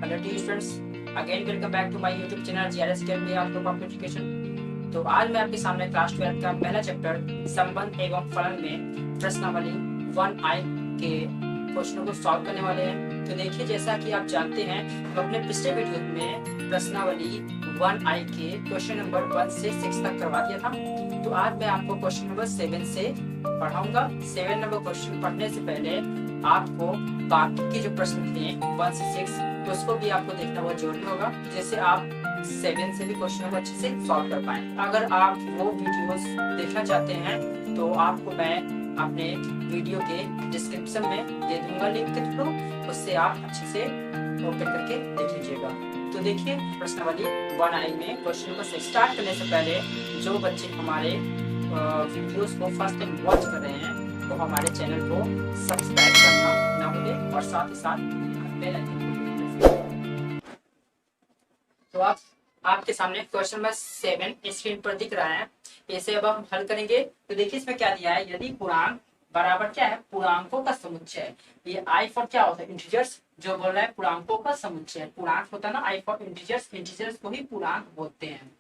Hello dear students, again welcome back to my YouTube channel GRS academy after public education. तो आज मैं आपके सामने क्लास 12 का पहला चैप्टर संबंध एवं फलन में प्रश्नावली 1i के क्वेश्चनों को सॉल्व करने वाले हैं। तो देखिए, जैसा कि आप जानते हैं, तो अपने पिछले वीडियो में प्रश्नावली 1i के क्वेश्चन नंबर 1 से 6 तक करवा दिया था। तो आज मैं आपको क्वेश्चन नंबर 7 से पढ़ाऊंगा। 7 नंबर क्वेश्चन पढ़ने से पहले आपको बाकी के जो प्रश्न थे 1 से 6 तो उसको भी आपको देखना बहुत जरूरी होगा, जिससे आप 7 से भी क्वेश्चन को अच्छे से सॉल्व कर पाए। अगर आप वो वीडियोस देखना चाहते हैं तो आपको मैं अपने वीडियो के डिस्क्रिप्शन में दे दूंगा लिंक के थ्रू, उससे आप अच्छे से ओपन करके देख लीजिएगा। तो देखिए, प्रश्नावली 1i में क्वेश्चन को स्टार्ट करने से पहले जो बच्चे हमारे वीडियोस को फर्स्ट टाइम वॉच कर रहे हैं तो हमारे चैनल को सब्सक्राइब करना ना भूलें और साथ ही साथ बेल आइकन को प्रेस। तो आपके सामने क्वेश्चन नंबर 7 स्क्रीन पर दिख रहा है। इसे अब हम हल करेंगे। तो देखिए, इसमें क्या दिया है, यदि पूर्णांक बराबर क्या है, पूर्णांकों का समुच्चय। ये आई फॉर क्या होता है, इंटीजर्स। जो बोल रहा है पूर्णांकों का समुच्चय, पूर्णांक होता है ना, आई फॉर इंटीजर्स, इंटीजर्स को ही पूर्णांक बोलते हैं।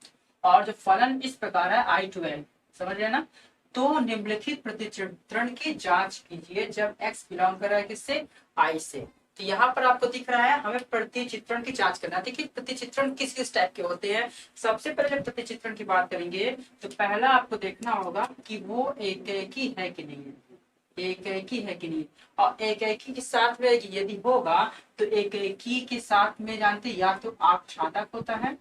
और जो फलन इस प्रकार है I12, समझ रहे ना। तो निम्नलिखित प्रतिचित्रण की जांच कीजिए जब x बिलोंग कर रहा है किससे, I से। तो यहाँ पर आपको दिख रहा है हमें प्रतिचित्रण की जांच करना है। देखिए, प्रतिचित्रण किस किस टाइप के होते हैं। सबसे पहले जब प्रतिचित्रण की बात करेंगे तो पहला आपको देखना होगा कि वो एक है कि नहीं है, एक ही है कि नहीं। और एक ही के साथ में यदि होगा तो एक ही के साथ में जानते या तो आच्छादक होता है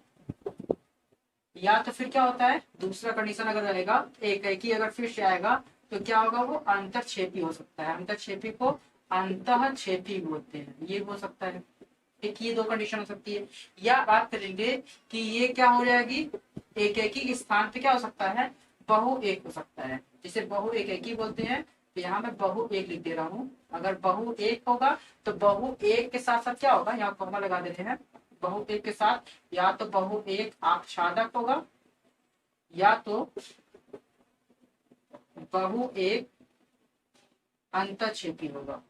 या तो फिर क्या होता है, दूसरा कंडीशन अगर रहेगा एक ही अगर फिर से आएगा तो क्या होगा, वो अंतरक्षेपी हो सकता है। अंतरक्षेपी को अंतःक्षेपी बोलते हैं, ये हो सकता है। एक ये दो कंडीशन हो सकती है। या बात करेंगे कि ये क्या हो जाएगी, एक ही स्थान पे क्या हो सकता है, बहु एक हो सकता है, जिसे बहु एक ही बोलते हैं। तो यहाँ मैं बहु एक लिख दे रहा हूँ। अगर बहु एक होगा तो बहु एक के साथ साथ क्या होगा, यहाँ कॉमा लगा देते हैं। बहु एक के साथ या तो बहु एक आच्छादक होगा या तो बहु एक अंतःक्षेपी होगा।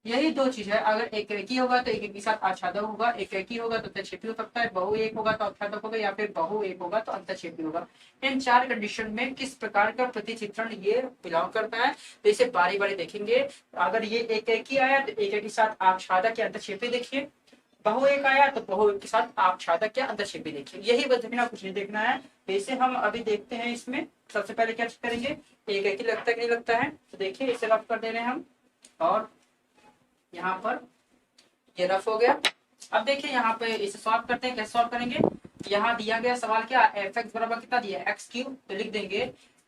यही दो चीज है। अगर एक ही होगा तो एक के साथ आच्छादक होगा, एक ही होगा तो अंतःक्षेपी हो सकता है, बहु एक होगा तो आच्छादक होगा, या फिर बहु एक होगा तो अंतःक्षेपी होगा। इन चार कंडीशन में किस प्रकार का प्रतिचित्रण ये बिलोंग करता है, तो इसे बारी बारी देखेंगे। अगर ये एक ही आया तो एक के साथ आच्छादक या अंतःक्षेपी देखिए, बहु एक आया तो बहु एक के साथ आच्छादक या अंतःक्षेपी देखिए। यही बस देखना, कुछ नहीं देखना है। तो इसे हम अभी देखते हैं। इसमें सबसे पहले क्या करेंगे, एक ही लगता है कि नहीं लगता है। तो देखिए, इसे रफ कर दे रहे हैं हम और यहाँ पर ये रफ हो गया। अब देखिए, यहाँ पे इसे सॉल्व करते हैं। कैसे सॉल्व करेंगे, यहाँ दिया गया सवाल क्या, एफ एक्स बराबर कितना दिया, एक्स क्यूब। तो लिख देंगे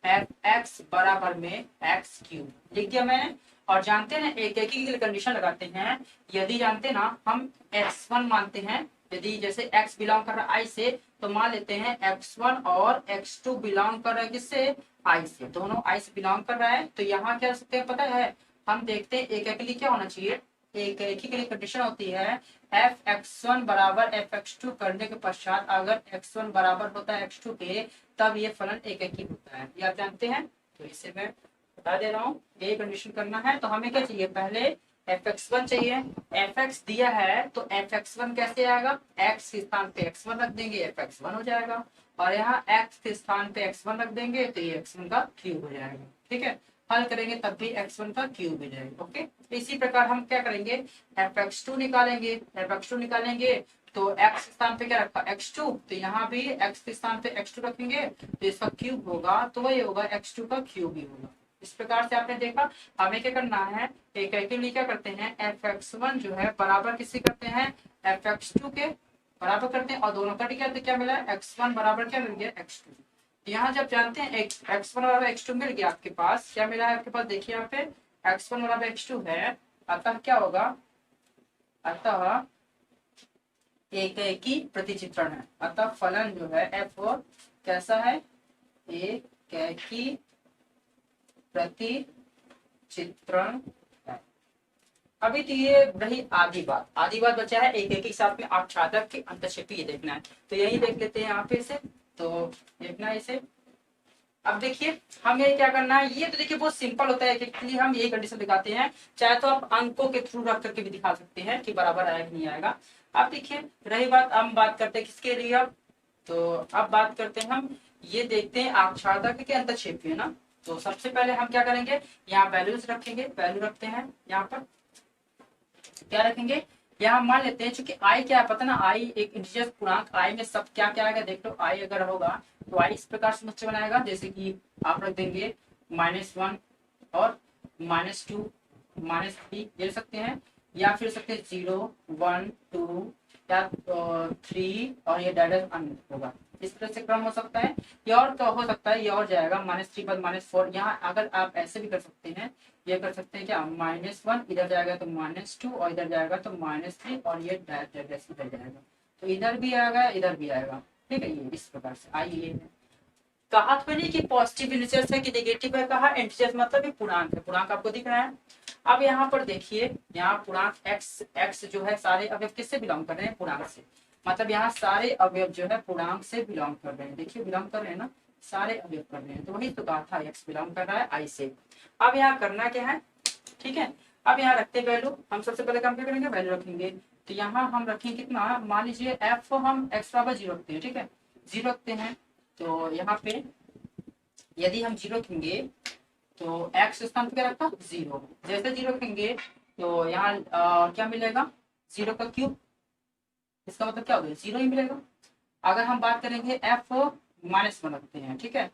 एफ एक्स बराबर में एक्स क्यूब, लिख दिया मैंने। और जानते हैं एक ही की कंडीशन लगाते हैं। यदि जानते ना हम x1 मानते हैं, यदि जैसे x बिलोंग कर रहा है I से, तो मान लेते हैं x1 और x2 बिलोंग कर रहा है किससे, I से। दोनों I से बिलोंग कर रहा है। तो यहाँ क्या सकते हैं पता है, हम देखते हैं एक के लिए क्या होना चाहिए, एक ही के लिए कंडीशन होती है एफ एक्स1 बराबर एफ एक्स2 करने के पश्चात अगर x1 बराबर होता है x2 के, तब ये फलन एक ही होता है। ये आप जानते हैं। तो इसे मैं बता दे रहा हूँ, ये कंडीशन करना है। तो हमें क्या चाहिए, पहले एफ एक्स1 चाहिए। एफ एक्स दिया है तो एफ एक्स1 कैसे आएगा, एक्स के स्थान पे x1 रख देंगे, एफ एक्स1 हो जाएगा। और यहाँ एक्स के स्थान पे x1 रख देंगे तो ये x1 का क्यूब हो जाएगा। ठीक है, हल करेंगे तब भी x1 का क्यूब हो जाएगा। ओके, इसी प्रकार हम क्या करेंगे, एफ एक्स2 निकालेंगे। एफ एक्स2 निकालेंगे तो x स्थान पे क्या रखा, x2, तो यहाँ भी x के स्थान पे x2 रखेंगे तो इसका क्यूब होगा, तो वही होगा x2 का क्यूब ही होगा। इस प्रकार से आपने देखा। हमें क्या करना है, एक के लिए क्या करते हैं, एफ एक्स1 जो है बराबर किसी करते हैं, एफ एक्स2 के बराबर करते हैं। और दोनों कट गया तो क्या मिला, x1 बराबर क्या मिल गया, x2। यहाँ जब जानते हैं x1 बराबर x2 मिल गया, आपके पास क्या मिला है, आपके पास देखिए यहाँ पे x1 बराबर x2 है। अतः क्या होगा, अतः एक ही प्रतिचित्रण है। अतः फलन जो है f कैसा है, एक ही प्रतिचित्रण है। अभी तो ये रही आधी बात। आधी बात बचा है एक ही साथ में आच्छादक के अंतःक्षेपी, ये देखना है। तो यही देख लेते हैं यहाँ पे इसे। तो देखना है इसे, अब देखिए हमें क्या करना है, ये तो देखिए बहुत सिंपल होता है, एक्चुअली हम यही कंडीशन दिखाते हैं, चाहे तो आप अंकों के थ्रू रख करके भी दिखा सकते हैं कि बराबर आएगा कि नहीं आएगा। अब देखिए रही बात, हम बात करते हैं किसके लिए अब, तो अब बात करते हैं हम, ये देखते हैं आक्षार्थक के अंतरक्षेपी है ना। तो सबसे पहले हम क्या करेंगे, यहाँ वैल्यूज रखेंगे, वैल्यू रखते हैं, यहाँ पर क्या रखेंगे, यहाँ मान लेते हैं चूंकि आई क्या है पता ना, आई एक इंटीजर पूर्णांक, आई में सब क्या क्या आएगा देख लो, आई अगर होगा तो आई इस प्रकार से बच्चे बनाएगा, जैसे कि आप रख देंगे -1 और -2 -3 ले सकते हैं, या फिर सकते हैं 0 1 2 या 3, और ये डायरेक्ट अनंत होगा, इस तरह से क्रम हो सकता है। ये और तो हो सकता है, ये और जाएगा -3 पर -4, यहाँ अगर आप ऐसे भी कर सकते हैं, ये कर सकते हैं क्या, -1 इधर जाएगा तो -2 और इधर जाएगा तो -3, और ये डायरेक्ट इधर जाएगा, तो इधर भी आएगा इधर भी आएगा, ठीक है। ये इस प्रकार से आइए है, कहा तो नहीं कि पॉजिटिव इंटीजर्स है कि नेगेटिव है, कहा इंटीजर्स मतलब ये पूर्णांक है, पूर्णांक आपको दिख रहा है। अब यहाँ पर देखिए, यहाँ पूर्णांक x जो है सारे अवयव किससे बिलोंग कर रहे हैं, पूर्णांक से, मतलब यहाँ सारे अवयव जो है पूर्णांक से बिलोंग कर रहे हैं, देखिए बिलोंग कर रहे हैं ना, सारे अवयव कर रहे हैं, तो वही तो कहा था x बिलोंग कर रहा है i से। अब यहाँ करना क्या है, ठीक है, अब यहाँ रखते वैल्यू, हम सबसे पहले काम क्या करेंगे, वैल्यू रखेंगे, तो यहाँ हम रखेंगे कितना, मान लीजिए f हम x बराबर 0 रखते हैं, ठीक है, 0 रखते हैं, तो यहाँ पे यदि हम 0 रखेंगे तो x स्थान पे क्या रखा 0, जैसे 0 रखेंगे तो यहाँ क्या मिलेगा, 0 का क्यूब, इसका मतलब क्या हो गया 0 ही मिलेगा। अगर हम बात करेंगे f -1 रखते हैं, ठीक है,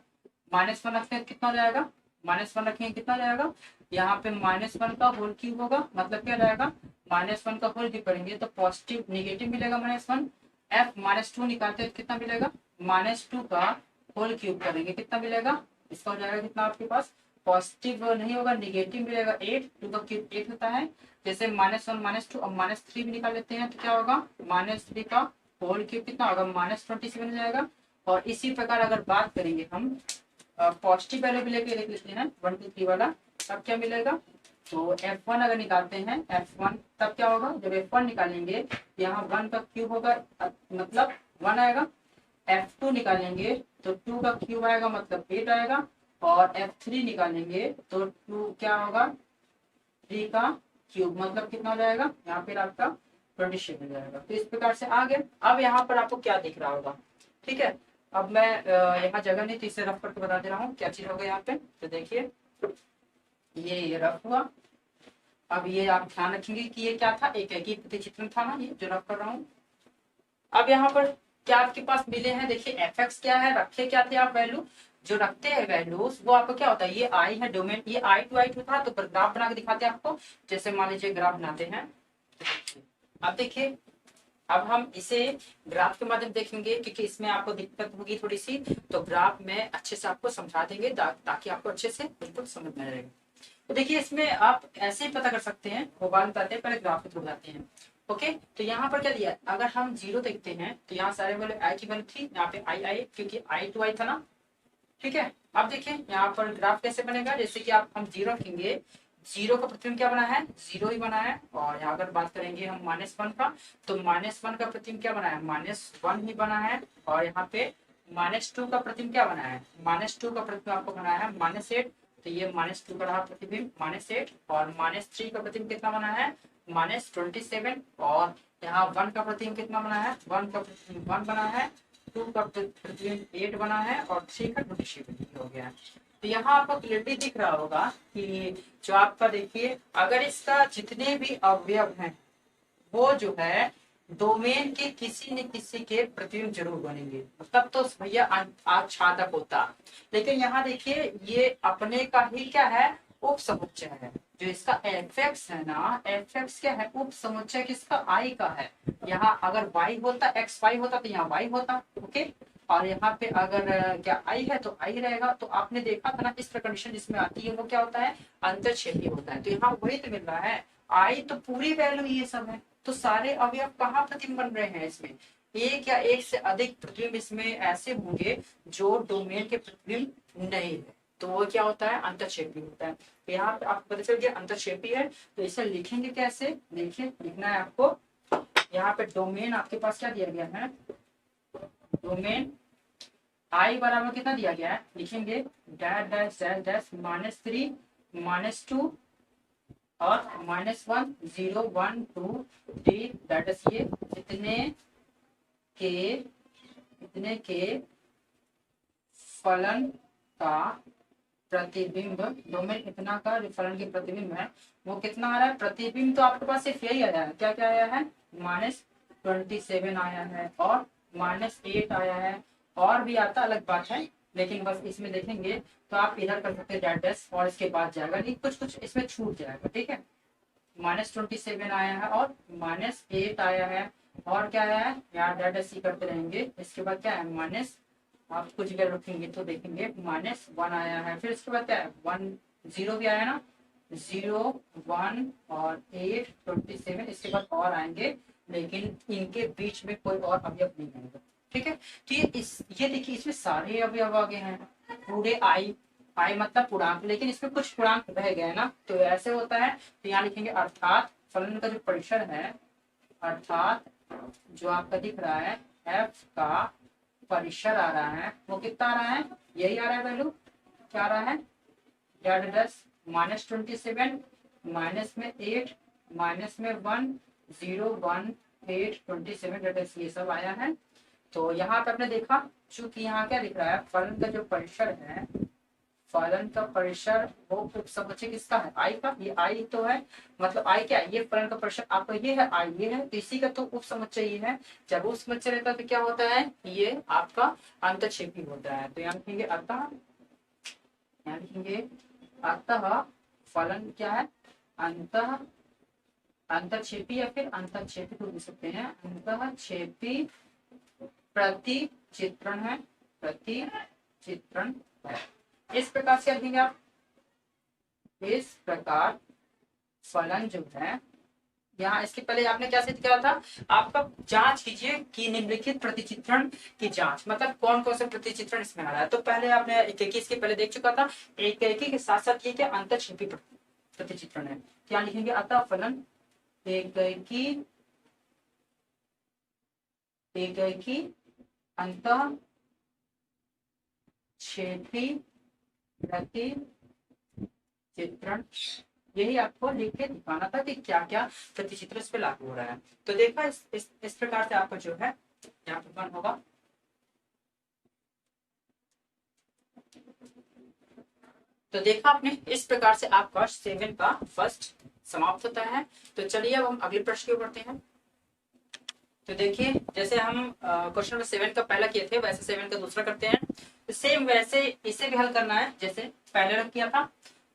-1 रखते हैं कितना हो जाएगा, -1 रखेंगे कितना हो जाएगा, यहाँ पे -1 का होल क्यूब होगा, मतलब क्या जाएगा, -1 का होल क्यूब करेंगे तो पॉजिटिव नेगेटिव मिलेगा -1, f -2 निकालते हैं कितना मिलेगा, -2 का होल क्यूब करेंगे कितना मिलेगा, इसका हो जाएगा कितना आपके पास, पॉजिटिव नहीं होगा नेगेटिव मिलेगा 8, 2 का क्यूब 8 होता है, जैसे -1 -2 और -3 भी निकाल लेते हैं तो क्या होगा, -3 का होल क्यूब कितना होगा, -27 हो जाएगा। और इसी प्रकार अगर बात करेंगे हम पॉजिटिव वैल्यू भी लेके लिख लेते हैं 1 2 3 वाला, तब क्या मिलेगा, तो f1 अगर निकालते हैं f1 तब क्या होगा, जब f1 निकालेंगे यहाँ 1 का क्यूब होगा मतलब 1 आएगा, f2 निकालेंगे तो 2 का क्यूब आएगा मतलब 8 आएगा, और f3 निकालेंगे तो 2 क्या होगा 3 का क्यूब मतलब कितना हो जाएगा, यहाँ पे आपका 27 हो जाएगा। तो इस प्रकार से आ गया। अब यहाँ पर आपको क्या दिख रहा होगा, ठीक है, अब मैं यहाँ जगह नहीं तो इसे रफ करके बता दे रहा हूँ क्या चीज होगा यहाँ पे, तो देखिए ये रफ हुआ। अब ये आप ध्यान रखेंगे कि ये क्या था, एक एकीकृत प्रतिचित्रण था ना, ये जो रफ कर रहा हूँ। अब यहाँ पर क्या आपके पास मिले हैं, देखिए एफ एक्स क्या है, रखे क्या थे आप वैल्यू, जो रखते हैं वैल्यूज वो आपको क्या होता है, ये आई है डोमेन, ये I2 था, तो ग्राफ बना के दिखाते हैं आपको, जैसे मान लीजिए ग्राफ बनाते हैं। अब देखिए अब हम इसे ग्राफ के माध्यम देखेंगे, क्योंकि इसमें आपको दिक्कत होगी थोड़ी सी, तो ग्राफ में अच्छे से आपको समझा देंगे ताकि आपको अच्छे से बिल्कुल समझ में आएगा। तो देखिए इसमें आप ऐसे ही पता कर सकते हैं, वो बात बताते हैं, पहले ग्राफ के थ्रू जाते हैं। ओके, तो यहाँ पर क्या दिया, अगर हम 0 देखते हैं तो यहाँ सारे वैल्यू आई की वैल्यू थी, यहाँ पे आई क्योंकि I2 था ना, ठीक है। अब देखिए यहाँ पर ग्राफ कैसे बनेगा, जैसे कि आप हम 0 रखेंगे, 0 का प्रतिबिंब क्या बना है, 0 ही बना है, और यहाँ अगर बात करेंगे हम -1 का, तो -1 का प्रतिबिंब क्या बना है, -1 ही बना है, और यहाँ पे -2 का प्रतिबिंब क्या बना है, -2 का प्रतिबिंब आपको बना है -8, तो ये -2 का रहा प्रतिबिंब -8, और -3 का प्रतिबिंब कितना बना है -27, और यहाँ 1 का प्रतिबिंब कितना बना है, 1 का प्रतिबिंब 1 बना है, 2 का प्रतिबिंब 8 बना है, और 3 का 27 हो गया है। तो यहाँ आपको क्लियरली दिख रहा होगा कि जो आपका देखिए अगर इसका जितने भी अवयव हैं वो जो है डोमेन के किसी न किसी के प्रतिबिंब जरूर बनेंगे, तब तो भैया आच्छादक होता। लेकिन यहाँ देखिए ये अपने का ही क्या है, उप समुच्चय है, जो इसका एफ है ना, एफ क्या है, उप समुच्चय किसका, आई का है। यहाँ अगर y होता, एक्स वाई होता तो यहाँ y होता, ओके, और यहाँ पे अगर क्या आई है तो आई रहेगा। तो आपने देखा था ना इस कंडीशन जिसमें आती है वो क्या होता है, अंतरछेदी होता है। तो यहाँ वही तो मिल रहा है, आई तो पूरी वैल्यू ये सब है, तो सारे अवयव कहाँ प्रतिबिंब बन रहे हैं इसमें, एक या एक से अधिक प्रतिबिंब इसमें ऐसे होंगे जो डोमेन के प्रतिबिंब नहीं है, तो वो क्या होता है, अंतरक्षेपी होता है। तो यहाँ पे आपको पता चल गया अंतरक्षेपी है, तो इसे लिखेंगे कैसे, देखिए लिखना है आपको, यहाँ पे डोमेन आपके पास क्या दिया गया है, डोमेन आई बराबर कितना दिया गया है, लिखेंगे डैश डैश डैश डैश -3 -2 और -1 0 1 2 3 दैट इज ये के इतने के फलन का प्रतिबिंब डोमेन इतना का जो फलन की प्रतिबिंब है वो कितना आ रहा है, प्रतिबिंब तो आपके पास सिर्फ यही आया है, क्या क्या आया है, -27 आया है और -8 आया है, और भी आता अलग बात है, लेकिन बस इसमें देखेंगे तो आप इधर कर सकते हैं डैश और इसके बाद जाएगा, लेकिन कुछ कुछ इसमें छूट जाएगा, ठीक है। -27 आया है और -8 आया है और क्या आया है, यहाँ डैश सी करते रहेंगे, इसके बाद क्या है माइनस, आप कुछ जगह रखेंगे तो देखेंगे -1 आया है, फिर इसके बाद क्या है 1 0 भी आया ना, 0 1 और 8 27, इसके बाद और आएंगे, लेकिन इनके बीच में कोई और अवयव नहीं आएगा, ठीक है। तो ये देखिए इसमें सारे अवयव आ गए हैं पूरे आई, आई मतलब पूर्णांक, लेकिन इसमें कुछ पूर्णांक रह गए ना, तो ऐसे होता है। तो यहाँ लिखेंगे अर्थात फलन का जो परिसर है, अर्थात जो आपका दिख रहा है एफ का परिसर आ रहा है वो कितना आ रहा है, यही आ रहा है वैल्यू, क्या आ रहा है -27 माइनस में 8 माइनस में 1 0 1 8 27 ये सब आया है। तो यहाँ पे आपने देखा चूंकि यहाँ क्या दिख रहा है, फलन का जो परिसर है, फलन का परिसर वो उपसमुच्चय किसका है, आई का, ये आई तो है, मतलब आई क्या है, ये फलन का परिसर आपका ये है, आई ये है, तो इसी का तो उपसमुच्चय ये है। जब उपसमुच्चय रहता है तो क्या होता है, ये आपका अंतःक्षेपी होता है। तो यहाँ लिखेंगे अतः, यहाँ लिखेंगे अतः फलन क्या है, अंतः अंतःक्षेपी या फिर अंतःक्षेपी तो लिख सकते हैं, अंतःक्षेपी प्रतिचित्रण है, प्रतिचित्रण है। इस प्रकार से लिखेंगे आप, इस प्रकार फलन जो है, यहाँ इसके पहले आपने क्या सिद्ध किया था, आपका जांच कीजिए कि निम्नलिखित प्रतिचित्रण की जांच, मतलब कौन कौन सा प्रतिचित्रण इसमें आ रहा है। तो पहले आपने एक इसके पहले देख चुका था, एक के साथ साथ ये क्या अंतःक्षेपी प्रतिचित्रण है। क्या लिखेंगे, अतः फलन एक अंतःक्षेपी प्रतिचित्रण, यही आपको लिख के दिखाना था कि क्या क्या प्रतिचित्रण इस पे लागू हो रहा है। तो देखा इस प्रकार से आपका जो है यहाँ पे बन होगा। तो देखा आपने, इस प्रकार से आपका 7 का फर्स्ट समाप्त होता है। तो चलिए अब हम अगले प्रश्न की ओर बढ़ते हैं। तो देखिए जैसे हम क्वेश्चन नंबर 7 का पहला किए थे वैसे 7 का दूसरा करते हैं। तो सेम वैसे इसे भी हल करना है जैसे पहले किया था,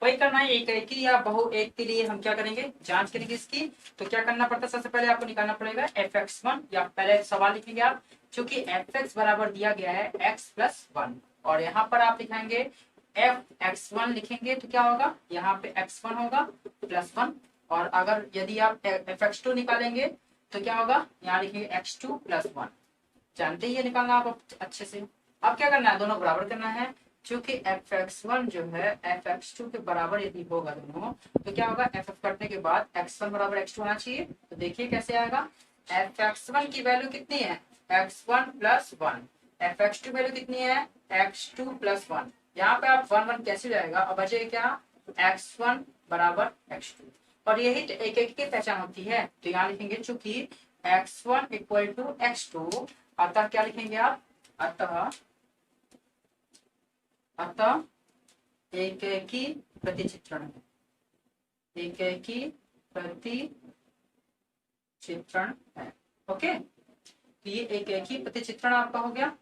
वही करना है। एक या बहु एक के लिए हम क्या करेंगे, जांच करेंगे इसकी। तो क्या करना पड़ता है, सबसे पहले आपको निकालना पड़ेगा fx1, या पहले सवाल लिखेंगे आप, चूंकि fx बराबर दिया गया है x+1 और यहाँ पर आप लिखेंगे fx1 लिखेंगे तो क्या होगा, यहाँ पे x1 होगा +1, और अगर यदि आप fx2 निकालेंगे तो क्या होगा, यहाँ लिखेंगे x2 +1। जानते ही ये निकालना आप अच्छे से। अब क्या करना है, दोनों बराबर करना है, क्योंकि fx1 जो है fx2 के बराबर यदि होगा दोनों, तो क्या होगा, ff करने के बाद x1 बराबर x2 होना चाहिए। तो देखिए कैसे आएगा, fx1 की वैल्यू कितनी है, x1 + 1, fx2 वैल्यू कितनी है, x2 + 1। यहाँ पे आप 1 1 कैसे जाएगा, अब बचेगा क्या, x1 बराबर x2, और यही एक एक की पहचान होती है। तो यहाँ लिखेंगे चूंकि x1 = x2, अतः क्या लिखेंगे आप, अतः एकेकी प्रतिचित्रण है, एकेकी प्रतिचित्रण है। ओके, तो ये एकेकी प्रतिचित्रण आपका हो गया।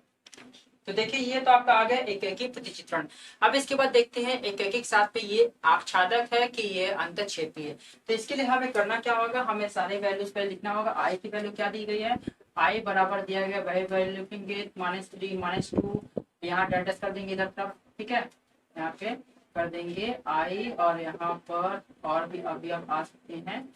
तो देखिए ये तो आपका आ गया एकेकी प्रतिचित्रण। अब इसके बाद देखते हैं एकेकी के साथ पे ये आच्छादक है कि ये अंतःक्षेपी है। तो इसके लिए हमें करना क्या होगा, हमें सारे वैल्यूज पे लिखना होगा। आई की वैल्यू क्या दी गई है, आई बराबर दिया गया वही वैल्यू लिखेंगे, -3 -2, यहाँ डेल्टा कर देंगे इधर तरफ, ठीक है, यहाँ पे कर देंगे आई, और यहाँ पर और भी अवयव आ सकते हैं,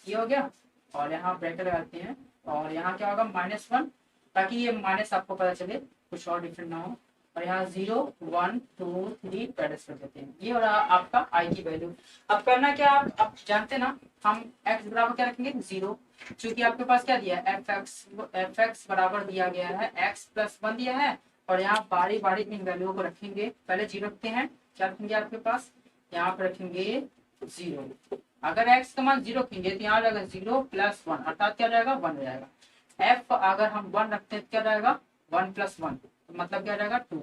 ये हो गया, और यहाँ ब्रैकेट लगाते हैं, और यहाँ क्या होगा -1, ताकि ये माइनस आपको पता चले, कुछ और डिफरेंट ना हो, और यहाँ 0 1 2 3 पैरेस कर देते हैं। ये हो रहा आपका आई की वैल्यू। अब करना क्या, आप जानते ना, हम x बराबर क्या रखेंगे 0, क्योंकि आपके पास क्या दिया है, fx बराबर दिया गया है x + 1 दिया है, और यहाँ बारी बारी इन वैल्यू को रखेंगे। पहले 0 रखते हैं, क्या रखेंगे आपके पास, यहाँ पर रखेंगे 0। अगर x का मान 0 रखेंगे तो यहाँ रहेगा 0 + 1 अर्थात क्या रहेगा 1 हो जाएगा। f अगर हम 1 रखते हैं तो क्या रहेगा 1 + 1 तो मतलब क्या रहेगा 2।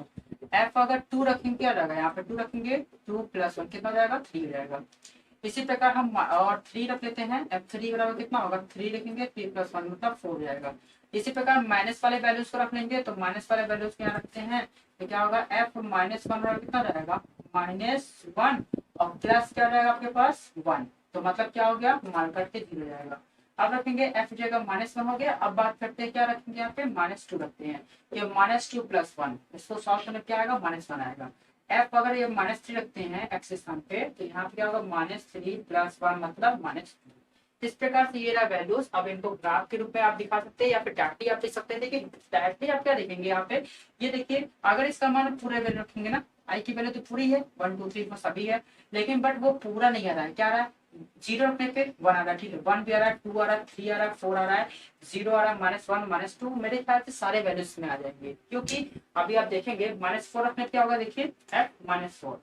f अगर 2 रखेंगे क्या रहेगा, यहाँ पे 2 रखेंगे 2 + 1 कितना हो जाएगा 3 हो जाएगा। इसी प्रकार हम और 3 रख लेते हैं, f3 बराबर कितना होगा 3 लिखेंगे 3 + 1 मतलब 4 हो जाएगा। इसी प्रकार माइनस वाले वैल्यूज को रख लेंगे, तो माइनस वाले वैल्यूज को यहाँ रखते हैं तो क्या होगा f -1 बराबर कितना रहेगा -1 और प्लस क्या रहेगा आपके पास 1 तो मतलब क्या हो गया मान करके 0 हो जाएगा। अब रखेंगे f जगह -1 हो गया। अब बात करते हैं क्या रखेंगे यहाँ पे -2 रखते हैं, ये -2 + 1 इसको सॉल्व करने क्या आएगा -1 आएगा। f अगर ये -3 रखते हैं x स्थान पे तो यहाँ पे क्या होगा -3 + 1 मतलब -2। इस प्रकार से ये रहा वैल्यूज। अब इनको ग्राफ के रूप में आप दिखा सकते हैं या फिर डायरेक्टली आप देख सकते हैं। देखिए डायरेक्टली आप क्या देखेंगे यहाँ पे, ये देखिए अगर इसका मान पूरे वैल्यू रखेंगे ना, आई की वैल्यू तो पूरी है 1 2 3 4 सभी है, लेकिन बट वो पूरा नहीं आ रहा है, क्या आ रहा है 0 रखने पे 1 आ रहा है, ठीक है 1 भी आ रहा है 2 आ रहा है 3 आ रहा है 4 आ रहा है 0 आ रहा है -1 -2 मेरे ख्याल से सारे वैल्यूज में आ जाएंगे, क्योंकि अभी आप देखेंगे -4 रखने पे क्या होगा देखिए f -4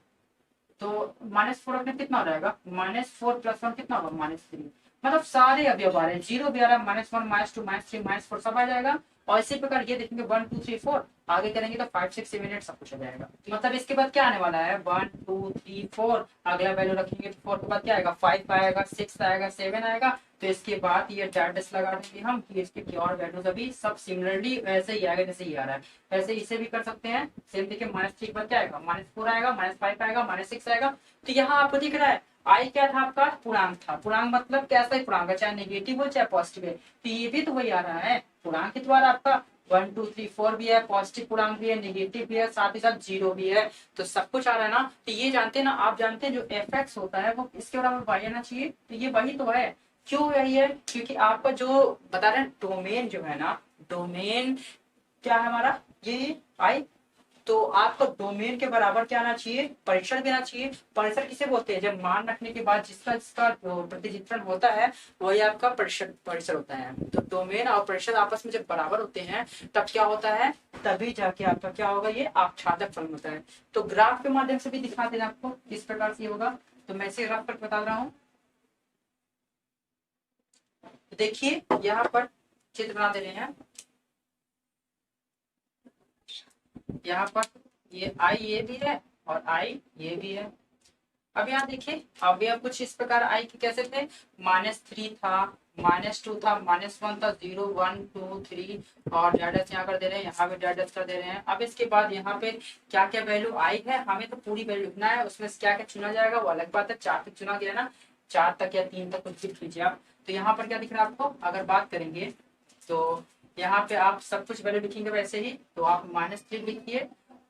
तो -4 रखने कितना हो जाएगा -4 + 1 कितना होगा -3 मतलब सारे अवयव आ रहे हैं, 0 भी आ रहा है -1 -2 -3 -4 सब आ जाएगा। और इसी प्रकार ये देखेंगे 1 2 3 4 आगे करेंगे तो 5 6 7 8 सब कुछ आ जाएगा। मतलब इसके बाद क्या आने वाला है 1 2 3 4 अगला वैल्यू रखेंगे तो 4 के बाद क्या आएगा 5 आएगा 6 आएगा 7 आएगा। तो इसके बाद ये डैश लगा देंगे हम कि इसके प्योर वैल्यूज अभी सब सिमिलरली वैसे ही आएगा जैसे ये आ रहा है, वैसे इसे भी कर सकते हैं। सेम देखिए -3 के बाद क्या आएगा -4 आएगा -5 आएगा -6 आएगा। तो यहाँ आपको दिख रहा है आई क्या था आपका पूर्णांक था, पूर्णांक मतलब कैसा ही पूर्णांक है चाहे नेगेटिव हो चाहे पॉजिटिव है, तो ये भी तो वही आ रहा है पूर्णांक के द्वारा आपका 1 2 3 4 भी है, पॉजिटिव पूर्णांक भी है, नेगेटिव भी है, साथ ही साथ 0 भी है, तो सब कुछ आ रहा है ना। तो ये जानते हैं ना, आप जानते हैं जो fx होता है वो इसके बराबर y आना चाहिए, तो ये वही तो है। क्यों यही है क्योंकि आपका जो बता रहे हैं डोमेन जो है ना, डोमेन क्या है हमारा ये आई, तो आपको डोमेन के बराबर क्या आना चाहिए परिसर भी आना चाहिए। परिसर किसे बोलते हैं जब मान रखने के बाद जिसका जिसका प्रतिचित्रण होता है वही आपका परिसर परिसर होता है। तो डोमेन और परिसर आपस में जब बराबर होते हैं तब क्या होता है, तभी जाके आपका क्या होगा ये आच्छादक फलन होता है। तो ग्राफ के माध्यम से भी दिखा देना आपको किस प्रकार से होगा, तो मैं इसे ग्राफ पर बता रहा हूँ। तो देखिए यहाँ पर चित्र बना दे रहे हैं, यहाँ पर ये आई ये भी है और आई ये भी है। अब यहाँ देखिए अब यह कुछ इस प्रकार आई के कैसे थे -3 था -2 था -1 था 0 1 2 3 और डैश यहाँ कर दे रहे हैं, यहाँ पे डैश कर दे रहे हैं। अब इसके बाद यहाँ पे क्या क्या वैल्यू आई है हमें तो पूरी वैल्यू लिखना है, उसमें से क्या क्या चुना जाएगा वो अलग बात है। 4 तक चुना गया ना, 4 तक या 3 तक कुछ लिख लीजिए आप। तो यहाँ पर क्या दिख रहा है आपको, अगर बात करेंगे तो यहाँ पे आप सब कुछ वैल्यू लिखेंगे वैसे ही, तो आप -3 लिखिए,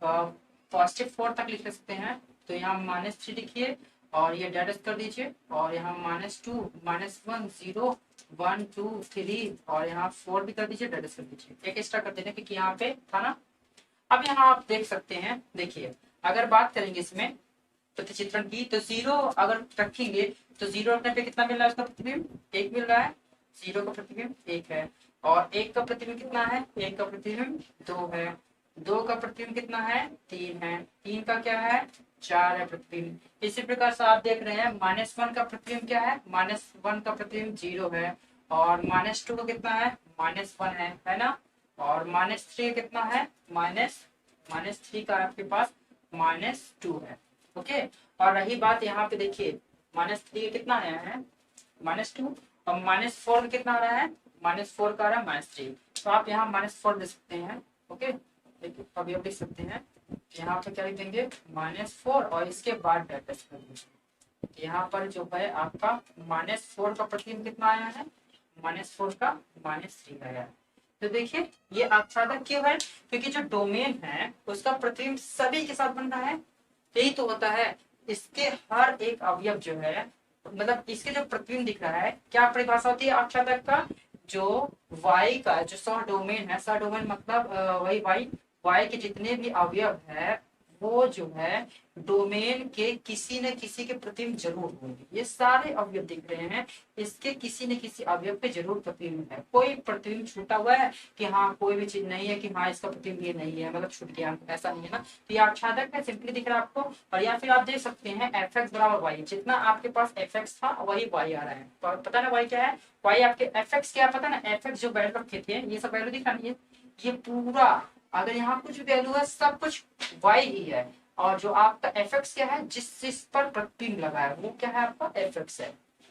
+4 तक लिख सकते हैं, तो यहाँ -3 लिखिए और ये डैश कर दीजिए और यहाँ -2 -1 0 1 2 3 और यहाँ 4 भी कर दीजिए डैश कर दीजिए, एक एक्स्ट्रा कर देना क्योंकि यहाँ पे था ना। अब यहाँ आप देख सकते हैं, देखिए अगर बात करेंगे इसमें प्रतिचित्रण की तो 0 अगर रखेंगे तो 0 रखने पे कितना मिल रहा है उसका प्रतिबिंब 1 मिल रहा है, 0 का प्रतिबिंब 1 है और 1 का प्रतिबिंब कितना है 1 का प्रतिबिंब 2 है, 2 का प्रतिबिंब कितना है 3 है, 3 का क्या है 4 है प्रतिबिंब। इसी प्रकार से आप देख रहे हैं -1 का प्रतिबिंब क्या है -1 का प्रतिबिंब 0 है और -2 का कितना है -1 है ना, और -3 कितना है -3 का आपके पास -2 है। ओके और रही बात यहाँ पे देखिए -3 कितना आया है -2 और -4 में कितना आ रहा है -4 का आ रहा है -3, तो आप यहाँ -4 दे सकते हैं। ओके देखिए अभी आप लिख सकते हैं यहाँ पे क्या लिख देंगे -4 और इसके बाद डैश कर दीजिए। यहाँ पर जो है आपका -4 का प्रतिबिंब कितना आया है -4 का -3 आया है। तो देखिए ये आच्छादक क्यों है क्योंकि जो डोमेन है उसका प्रतिबिंब सभी के साथ बन रहा है, यही तो होता है। इसके हर एक अवयव जो है मतलब इसके जो प्रतिबिंब दिख रहा है क्या परिभाषा होती है आच्छादक का, जो y का जो सह डोमेन है, सह डोमेन मतलब वही y के जितने भी अवयव है वो जो है डोमेन के किसी न किसी के प्रतिबिंब जरूर होंगे। ये सारे अवयव दिख रहे हैं, इसके किसी न किसी अवयव पे जरूर प्रतिबिंब है। कोई प्रतिबिंब छूटा हुआ है कि हाँ कोई भी चीज नहीं है कि हाँ इसका प्रतिबिंब ये नहीं है, मतलब छूट गया, ऐसा नहीं है ना। तो ये आच्छादक है, सिंपली दिख रहा है आपको। और या फिर आप देख सकते हैं एफ एक्स बराबर वाई, जितना आपके पास एफ एक्स था वही वाई आ रहा है। तो पता ना वाई क्या है, वाई आपके एफ एक्स क्या पता ना, एफ एक्स जो वैल्यू रखे थे ये सब वैल्यू दिख रहा है, ये पूरा अगर यहाँ कुछ वैल्यू है सब कुछ वाई ही है। और जो आपका एफ एक्स क्या है, जिस पर प्रतिबिंब लगा है वो क्या है, आपका एफ एक्स है।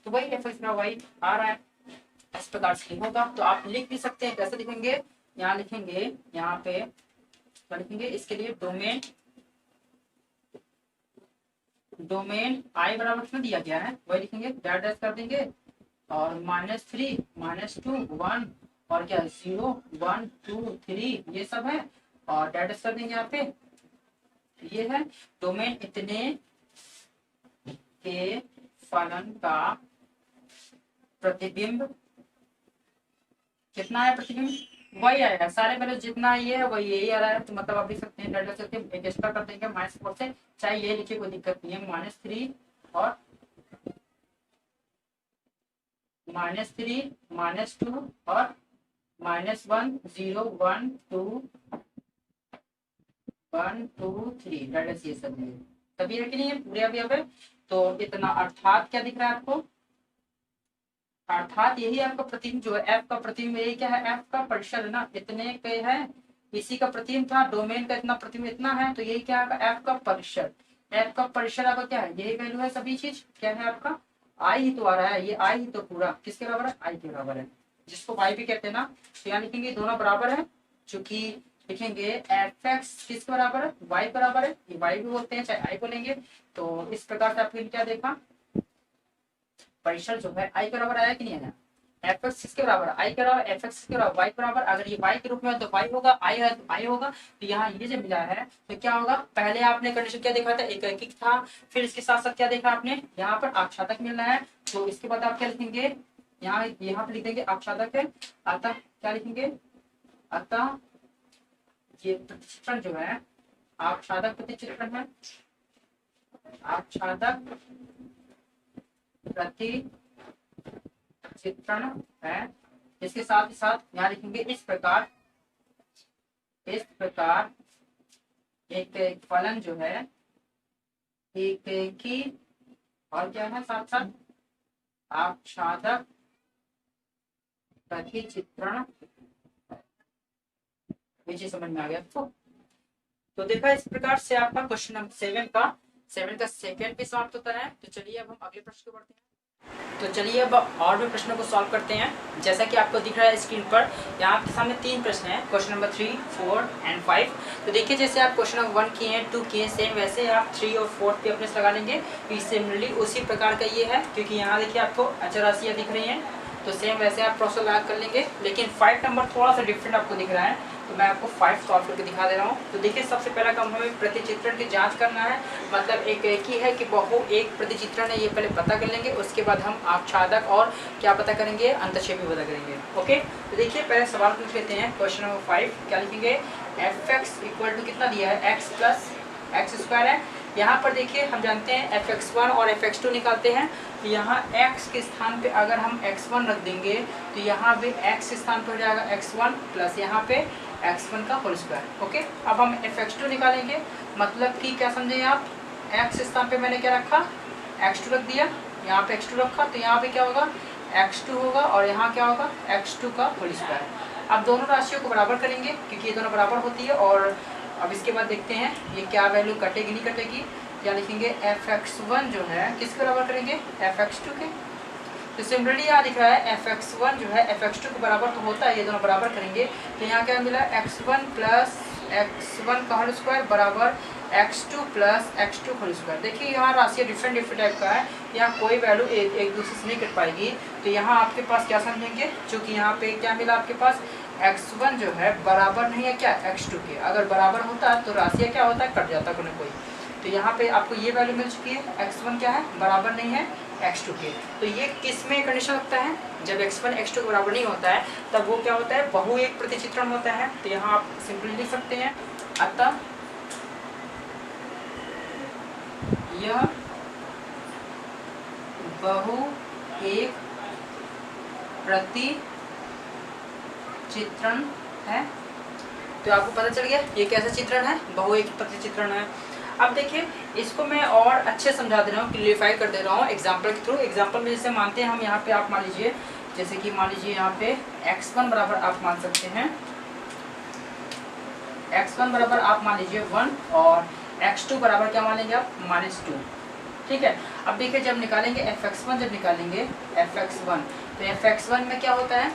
तो वही एफ एक्स वाई आ रहा है, इस प्रकार से होगा। तो आप लिख भी सकते हैं, कैसे लिखेंगे, यहाँ लिखेंगे, यहाँ पे क्या लिखेंगे, इसके लिए डोमेन, डोमेन आई बराबर कितना दिया गया है वही लिखेंगे, डैश डैश कर देंगे और -3 -2 1 और क्या 0 1 2 3 ये सब है और डैश डैश कर देंगे यहाँ पे। ये है डोमेन इतने के फलन का प्रतिबिंब कितना है, प्रतिबिंब वही आएगा, सारे वैल्यू जितना ये है वही यही आ रहा है। तो मतलब आप देख सकते हैं डेल्टा से एक एक्स्ट्रा कर देंगे -4 से, चाहे ये लिखिए कोई दिक्कत नहीं है, -3 और -3 -2 और -1 0 1 2 1 2 3 डेल्टा से ये सब है, तभी है कि नहीं, पूरे अवयव है। तो इतना अर्थात क्या दिख रहा है आपको, अर्थात यही आपका प्रतिबिंब जो है, एफ का प्रतिबिंब यही क्या है, एफ का परिसर ना, इतने पे है, इसी का प्रतिबिंब था, डोमेन का इतना प्रतिबिंब इतना है, तो यही क्या है एफ का परिसर। एफ का परिसर आपका क्या है, यही वैल्यू है, सभी चीज क्या है आपका आई ही तो आ रहा है, ये आई ही तो पूरा किसके बराबर है, आई के बराबर है, जिसको वाई भी कहते हैं ना। तो यहाँ लिखेंगे दोनों बराबर है, चूंकि लिखेंगे एफ एक्स किसके बराबर है, वाई बराबर है, ये वाई भी बोलते हैं चाहे आई बोलेंगे। तो इस प्रकार से आपने क्या देखा, परिसर जो है आई के बराबर आया कि नहीं आया, एफ एक्स किसके बराबर, आई के बराबर, एफ एक्स के बराबर वाई के बराबर। अगर ये वाई के रूप में है तो वाई होगा, आई है तो आई होगा। तो यहाँ ये जो मिला है तो क्या होगा, पहले आपने कंडीशन क्या देखा था, एक रैखिक था, फिर इसके साथ साथ क्या देखा आपने, यहाँ पर आच्छादक मिल रहा है। तो इसके बाद आप क्या लिखेंगे, यहाँ पे लिख देंगे आच्छादक है, अतः क्या लिखेंगे, अतः ये प्रतिचित्रण जो है आच्छादक प्रतिचित्रण है, आच्छादक प्रतिचित्रण है। इसके साथ ही साथ यहाँ लिखेंगे इस प्रकार एक फलन जो है एक की और क्या है साथ साथ आच्छादक प्रतिचित्रण, ये समझ में आ गया आपको। तो देखा इस प्रकार से आपका क्वेश्चन नंबर 7 का सेकंड भी समाप्त होता है। तो चलिए अब हम अगले प्रश्न को बढ़ते हैं। तो चलिए अब और भी प्रश्नों को सॉल्व करते हैं। जैसा कि आपको दिख रहा है स्क्रीन पर, यहाँ आपके सामने 3 प्रश्न हैं, क्वेश्चन नंबर 3, 4 एंड 5। तो देखिए जैसे आप क्वेश्चन नंबर 1 किए हैं, 2 किए, सेम वैसे आप 3 और 4 पे अपने लगा लेंगे। तो सिमिलरली उसी प्रकार का ये है, क्योंकि यहाँ देखिए आपको अचर राशियाँ दिख रही हैं, तो सेम वैसे आप प्रोसेस लगा कर लेंगे। लेकिन 5 नंबर थोड़ा सा डिफरेंट आपको दिख रहा है, तो मैं आपको 5 सॉल्व करके दिखा दे रहा हूँ। तो देखिए सबसे पहला काम हमें प्रतिचित्रण की जांच करना है, मतलब एक ही है कि बहु एक प्रतिचित्रण है, ये पहले पता कर लेंगे। उसके बाद हम आच्छादक और क्या पता करेंगे, अंतक्षेप भी पता करेंगे। ओके, तो देखिए पहले सवाल पूछ लेते हैं। क्वेश्चन नंबर 5 क्या लिखेंगे, एफ एक्स इक्वल टू कितना दिया है, एक्स प्लस एक्स स्क्वायर है। यहाँ पर देखिए हम जानते हैं fx1 और fx2 निकालते हैं। तो यहाँ x के स्थान पे अगर हम x1 रख देंगे तो यहाँ पे x के स्थान पर हो जाएगा x1 प्लस यहाँ पे x1 का होल स्क्वायर। ओके, अब हम fx2 निकालेंगे, मतलब कि क्या समझे आप, x स्थान पे मैंने क्या रखा, x2 रख दिया, यहाँ पे x2 रखा, तो यहाँ पे क्या होगा x2 होगा और यहाँ क्या होगा x2 का होल स्क्वायर। अब दोनों राशियों को बराबर करेंगे क्योंकि ये दोनों बराबर होती है। और अब इसके बाद देखते हैं ये क्या वैल्यू कटेगी नहीं कटेगी। क्या लिखेंगे, fx1 जो है किसके बराबर करेंगे, fx2 के। तो सिमिलरली यहाँ दिख रहा है fx1 जो है fx2 के बराबर तो होता है, ये दोनों बराबर करेंगे तो यहाँ क्या मिला, x1 प्लस x1 का होल स्क्वायर बराबर x2 plus x2 whole square. देखिए यहाँ राशि डिफरेंट टाइप का है, यहाँ कोई वैल्यू एक दूसरे से नहीं कट पाएगी। तो यहाँ आपके पास क्या समझेंगे, क्योंकि यहाँ पे क्या मिला आपके पास, x1 जो है बराबर नहीं है क्या x2 के, अगर बराबर होता तो राशि क्या होता है, कट जाता कोई ना कोई। तो यहाँ पे आपको ये वैल्यू मिल चुकी है, x1 क्या है, बराबर नहीं है x2 के। तो ये किस में कंडीशन लगता है, जब x1 x2 के बराबर नहीं होता है तब वो क्या होता है, बहु एक प्रतिचित्रण होता है। तो यहाँ आप सिंपली लिख सकते हैं, अतः यह बहु एक प्रति चित्रण है। तो आपको पता चल गया ये कैसा चित्रण है, बहु एक प्रति चित्रण है। अब देखिए इसको मैं और अच्छे समझा दे रहा हूँ, क्लियरिफाई कर दे रहा हूँ एग्जाम्पल के थ्रू। एग्जाम्पल में जैसे मानते हैं हम यहाँ पे, आप मान लीजिए जैसे कि मान लीजिए यहाँ पे x1 बराबर आप मान सकते हैं, x1 बराबर आप मान लीजिए 1 और x2 बराबर क्या मान लेंगे आप -2। ठीक है, अब देखिए जब निकालेंगे fx1, जब निकालेंगे fx1 तो fx1 में क्या होता है,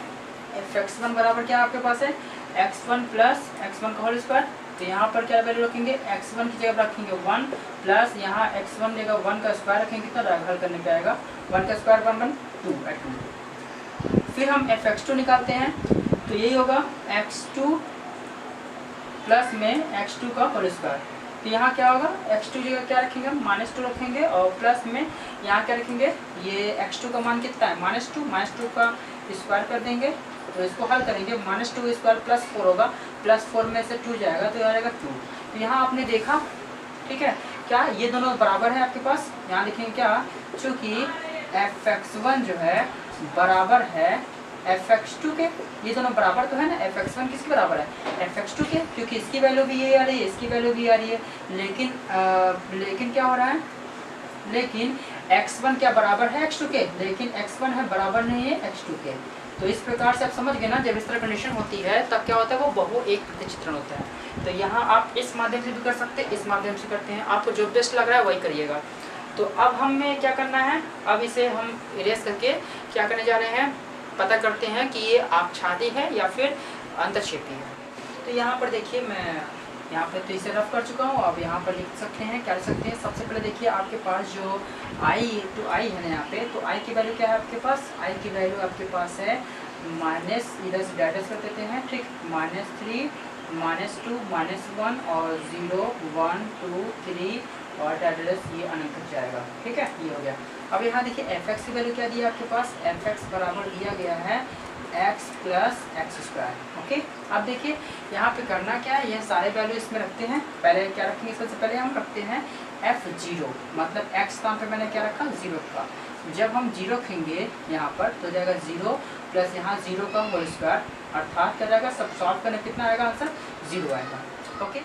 fx1 बराबर क्या आपके पास है x1 प्लस x1 का होल स्क्वायर। तो यहाँ पर क्या वैल्यू रखेंगे, x1 की जगह रखेंगे 1 प्लस यहाँ x1 जगह 1 का स्क्वायर रखेंगे, कितना हल करने पे आएगा 1 का स्क्वायर 1 1 2। फिर हम fx2 निकालते हैं तो यही होगा x2 प्लस में x2 का होल स्क्वायर। तो यहाँ क्या होगा, x2 जगह क्या रखेंगे हम -2 रखेंगे और प्लस में यहाँ क्या रखेंगे, ये x2 का मान कितना है -2 का स्क्वायर कर देंगे। तो इसको हल करेंगे, -2 स्क्वायर प्लस 4 होगा, प्लस 4 में से 2 जाएगा तो आ जाएगा 2। तो यहाँ आपने देखा, ठीक है, क्या ये दोनों बराबर है आपके पास। यहाँ लिखेंगे क्या, चूँकि fx1 जो है बराबर है fx2 के, ये दोनों बराबर तो है ना, fx1 किसके बराबर है fx2 के, क्योंकि इसकी वैल्यू भी ये आ रही है, इसकी वैल्यू भी आ रही है। लेकिन क्या हो रहा है, लेकिन x1 क्या बराबर है x2 के, लेकिन x1 है बराबर नहीं है x2 के। तो इस प्रकार से आप समझ गए ना, जब इस तरह कंडीशन होती है तब क्या होता है, वो बहु एक प्रति चित्रण होता है। तो यहाँ आप इस माध्यम से भी कर सकते हैं, इस माध्यम से करते हैं, आपको जो बेस्ट लग रहा है वही करिएगा। तो अब हमें क्या करना है, अब इसे हम इरेज करके क्या करने जा रहे हैं, पता करते हैं कि ये आच्छादी है या फिर अंतक्षेपी है। तो यहाँ पर देखिए मैं यहाँ पर तो इसे रफ कर चुका हूँ। अब यहाँ पर लिख सकते हैं, क्या लिख सकते हैं, सबसे पहले देखिए आपके पास जो i है ना यहाँ पे, तो i की वैल्यू क्या है आपके पास, i की वैल्यू आपके पास है माइनस, इधर से डायरेक्ट कर देते हैं, ठीक, -3 -2 -1 और 0 1 2 3 और डायरेक्ट ये अनंत तक जाएगा। ठीक है, ये हो गया। अब यहाँ देखिए fx की वैल्यू क्या दी है आपके पास, fx बराबर दिया गया है x plus x square. Okay, अब देखिए यहाँ पे करना क्या है, यह सारे वैल्यू इसमें रखते हैं। पहले क्या रखेंगे, सबसे पहले हम रखते हैं f0, मतलब x स्थान पे मैंने क्या रखा 0 का। जब हम 0 रखेंगे यहाँ पर तो जाएगा 0 प्लस यहाँ 0 का होल स्क्वायर, अर्थात क्या जाएगा, सब सॉल्व करने कितना आएगा आंसर 0 आएगा। ओके,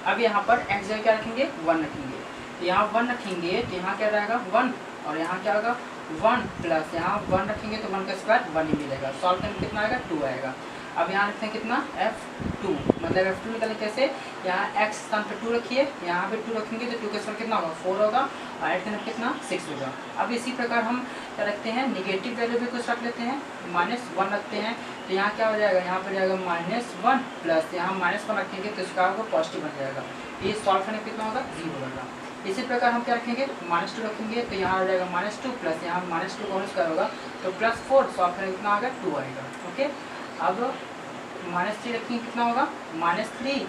अब यहाँ पर x जगह क्या रखेंगे 1 रखेंगे, तो यहाँ 1 रखेंगे तो यहाँ क्या रहेगा 1 और यहाँ क्या होगा 1 प्लस यहाँ 1 रखेंगे तो 1 का स्क्वायर 1 ही मिलेगा, सॉल्व करने कितना आएगा 2 आएगा। अब यहाँ रखते हैं कितना f2, मतलब f2 निकालें कैसे, यहाँ x स्थान पर 2 रखिए, यहाँ पे 2 रखेंगे तो 2 का स्क्वायर कितना होगा 4 होगा और ऐड करने कितना 6 होगा। अब इसी प्रकार हम क्या रखते हैं, निगेटिव वैल्यू भी कुछ रख लेते हैं, -1 रखते हैं तो यहाँ क्या हो जाएगा, यहाँ पर जाएगा -1 प्लस यहाँ -1 रखेंगे तो इसका आपको पॉजिटिव बन जाएगा, ये सॉल्व करने कितना होगा 0 होगा। इसी प्रकार हम क्या रखेंगे, -2 रखेंगे तो यहाँ आ जाएगा -2 प्लस यहाँ -2 का होल स्क्वायर होगा तो +4, सॉल्व करने कितना आएगा 2 आएगा। ओके, अब -3 रखेंगे कितना होगा -3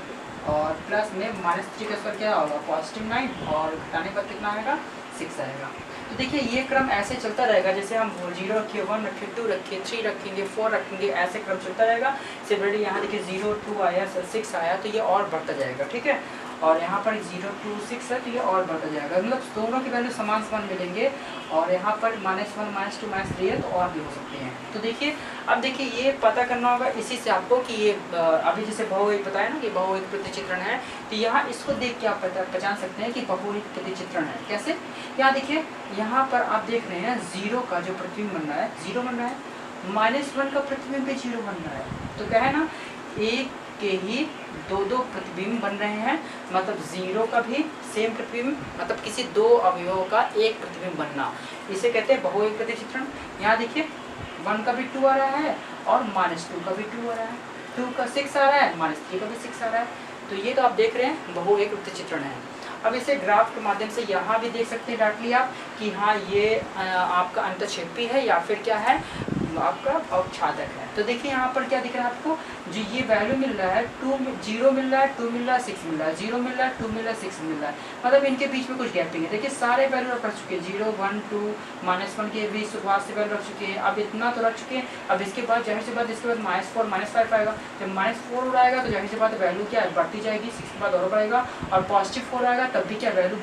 और प्लस में -3 का स्क्वायर क्या होगा +9 और घटाने पर कितना आएगा 6 आएगा। तो देखिए ये क्रम ऐसे चलता रहेगा, जैसे हम 0 रखिए 1 रखिए 2 रखिए 3 रखेंगे 4 रखेंगे, ऐसे क्रम चलता रहेगा। सिमिलरली यहाँ देखिए 0 2 आया 6 आया तो ये और बढ़ता जाएगा। ठीक है, और यहाँ पर 0 2 6 है तो ये और बढ़ता जाएगा, मतलब दोनों की वैल्यू समान मिलेंगे। और यहाँ पर -1 -2 -3 है तो और भी हो सकते हैं। तो देखिए अब देखिए ये पता करना होगा इसी से आपको कि ये अभी जैसे बहु एक बताया ना कि बहु एक प्रतिचित्रण है, तो यहाँ इसको देख के आप पहचान सकते हैं कि बहु एक प्रतिचित्रण है। कैसे, यहाँ देखिए यहाँ पर आप देख रहे हैं 0 का जो प्रतिबिंब बन रहा है 0 बन रहा है, -1 का प्रतिबिंब भी 0 बन रहा है। तो क्या है ना, एक के ही दो प्रतिबिंब बन रहे हैं, मतलब 0 का भी सेम प्रतिबिंब, मतलब किसी दो अवयवों का एक प्रतिबिंब बनना, इसे कहते हैं बहु एक प्रतिचित्रण। यहाँ देखिए 1 का भी 2 आ रहा है और -2 का भी 2 आ रहा है, 2 का 6 आ रहा है, -3 का भी 6 आ रहा है। तो ये तो आप देख रहे हैं बहु एक प्रतिचित्रण है। अब इसे ग्राफ के माध्यम से यहाँ भी देख सकते हैं डायरेक्टली आप कि हाँ ये आपका अंतक्षेपी है या फिर क्या है जो आपका औक्षादक है। तो देखिए यहाँ पर क्या दिख रहा है आपको, जो ये वैल्यू मिल रहा है 2 0 मिल रहा है, 2 मिल रहा है, 6 मिल रहा है, 0 मिल रहा है, 2 मिल रहा है, 6 मिल रहा है, मतलब इनके बीच में कुछ गैपिंग है। देखिए सारे वैल्यू रख चुके हैं, 0 1 2 -1 के भी शुरुआत से वैल्यू रख चुके हैं, अब इतना तो रख चुके हैं। अब इसके बाद जाहिर सी बात इसके बाद -4 -5 आएगा, जब -4 आएगा तो जाहिर सी बात वैल्यू क्या है बढ़ती जाएगी, 6 के बाद और बढ़ेगा, और +4 आएगा तब भी क्या वैल्यू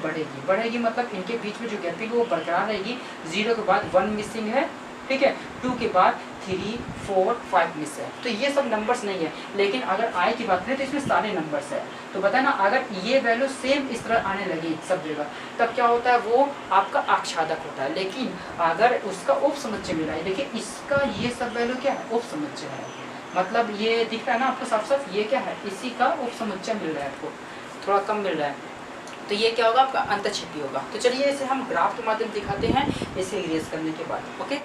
बढ़ेगी, मतलब इनके बीच में जो गैपिंग है वो बरकरार रहेगी। 0 के बाद 1 मिसिंग है, ठीक है, 2 के बाद 3 4 5 मिस है। तो ये सब नंबर्स नहीं है, लेकिन अगर आई की बात करें तो इसमें सारे नंबर्स है। तो बताए ना, अगर ये वैल्यू सेम इस तरह आने लगी सब जगह, तब क्या होता है, वो आपका आच्छादक होता है। लेकिन अगर उसका उपसमुच्चय मिल रहा है, देखिए इसका ये सब वैल्यू क्या है, उपसमुच्चय है, मतलब ये दिख रहा है ना आपको साफ साफ, ये क्या है, इसी का उपसमुच्चय मिल रहा है, आपको थोड़ा कम मिल रहा है, तो ये क्या होगा, आपका अंतःछेदी होगा। तो चलिए इसे हम ग्राफ के माध्यम दिखाते हैं, इसे इरेज करने के बाद। ओके,